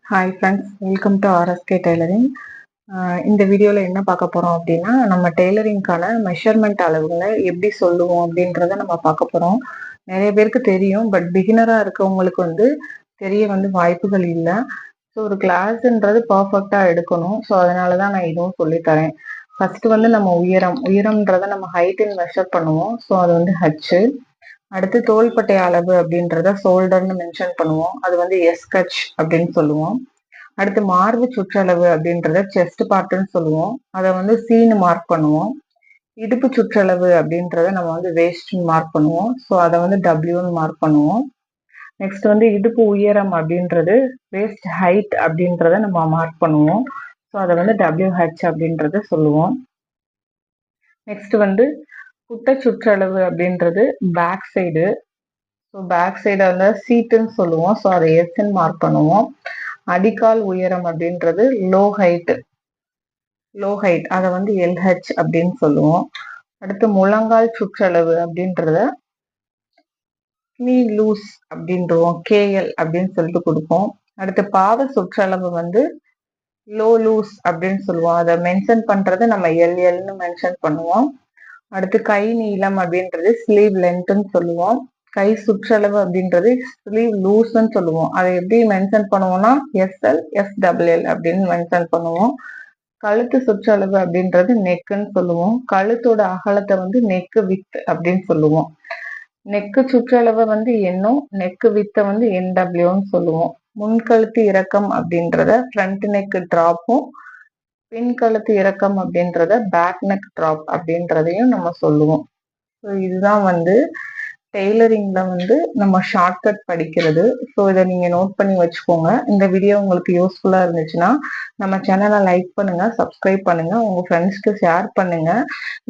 Hi friends, welcome to RSK tailoring. இந்த வீடியோவில் என்ன பார்க்க போகிறோம் அப்படின்னா, நம்ம டெய்லரிங்க்கான மெஷர்மெண்ட் அளவுகளை எப்படி சொல்லுவோம் அப்படின்றத நம்ம பார்க்க போகிறோம். நிறைய பேருக்கு தெரியும், பட் பிகினராக இருக்கவங்களுக்கு தெரிய வாய்ப்புகள் இல்லை. ஸோ ஒரு கிளாஸ்ன்றது பர்ஃபெக்டாக எடுக்கணும். ஸோ அதனால தான் நான் இதுவும் சொல்லித்தரேன். ஃபர்ஸ்ட் நம்ம உயரம்ன்றதை நம்ம ஹைட்டின் மெஷர் பண்ணுவோம். ஸோ அது ஹச்சு. அடுத்து தோள்பட்டை அளவு அப்படின்றத ஷோல்டர்னு மென்ஷன் பண்ணுவோம். அது எஸ்கச் அப்படின்னு சொல்லுவோம். அடுத்து மார்பு சுற்றளவு அப்படின்றத செஸ்ட் பார்ட்னு சொல்லுவோம். அதை சீனு மார்க் பண்ணுவோம். இடுப்பு சுற்றளவு அப்படின்றத நம்ம வேஸ்ட்னு மார்க் பண்ணுவோம். ஸோ அதை டபிள்யூன்னு மார்க் பண்ணுவோம். நெக்ஸ்ட் இடுப்பு உயரம் அப்படின்றது வேஸ்ட் ஹைட் அப்படின்றத நம்ம மார்க் பண்ணுவோம். ஸோ அதை டபிள்யூஹெச் அப்படின்றத சொல்லுவோம். நெக்ஸ்ட் குட்டை சுற்றளவு அப்படின்றது back side. So back side சீட்டுன்னு சொல்லுவோம். ஸோ அதை எஸ்ன்னு மார்க் பண்ணுவோம். அடிக்கால் உயரம் அப்படின்றது லோ ஹைட் அதை எல்ஹெச் அப்படின்னு சொல்லுவோம். அடுத்து முழங்கால் சுற்றளவு அப்படின்றத நீ லூஸ் அப்படின்றோம், கேஎல் அப்படின்னு சொல்லிட்டு கொடுப்போம். அடுத்து பாத சுற்றளவு லோ லூஸ் அப்படின்னு சொல்லுவோம். அதை மென்ஷன் பண்றது நம்ம எல்எல்னு மென்ஷன் பண்ணுவோம். அடுத்து கை நீளம் அப்படின்றது ஸ்லீவ் லென்த்ன்னு சொல்லுவோம். கை சுற்றளவு அப்படின்றது ஸ்லீவ் லூஸ்ன்னு சொல்லுவோம். அதை எப்படி மென்ஷன் பண்ணுவோம்னா எஸ்எல் எஸ்டபிள்எல் அப்படின்னு மென்ஷன் பண்ணுவோம். கழுத்து சுற்றளவு அப்படின்றது நெக்குன்னு சொல்லுவோம். கழுத்தோட அகலத்தை நெக்கு வித் அப்படின்னு சொல்லுவோம். நெக்கு சுற்றளவு என்னும் நெக்கு வித்தை என்டபிள்யூன்னு சொல்லுவோம். முன்கழுத்து இறக்கம் அப்படின்றத ஃப்ரண்ட் நெக் டிராப்பும், பின் கழுத்து இறக்கம் அப்படின்றத பேக் நெக் டிராப் அப்படின்றதையும் நம்ம சொல்லுவோம். ஸோ இதுதான் டெய்லரிங்ல நம்ம ஷார்ட்கட் படிக்கிறது. ஸோ இதை நீங்க நோட் பண்ணி வச்சுக்கோங்க. இந்த வீடியோ உங்களுக்கு யூஸ்ஃபுல்லா இருந்துச்சுன்னா நம்ம சேனலை லைக் பண்ணுங்க, சப்ஸ்கிரைப் பண்ணுங்க, உங்க ஃப்ரெண்ட்ஸ்க்கு ஷேர் பண்ணுங்க.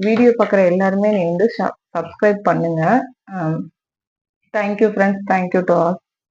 வீடியோ பார்க்குற எல்லாருமே நீ சப்ஸ்கிரைப் பண்ணுங்க. Thank you friends, thank you to all.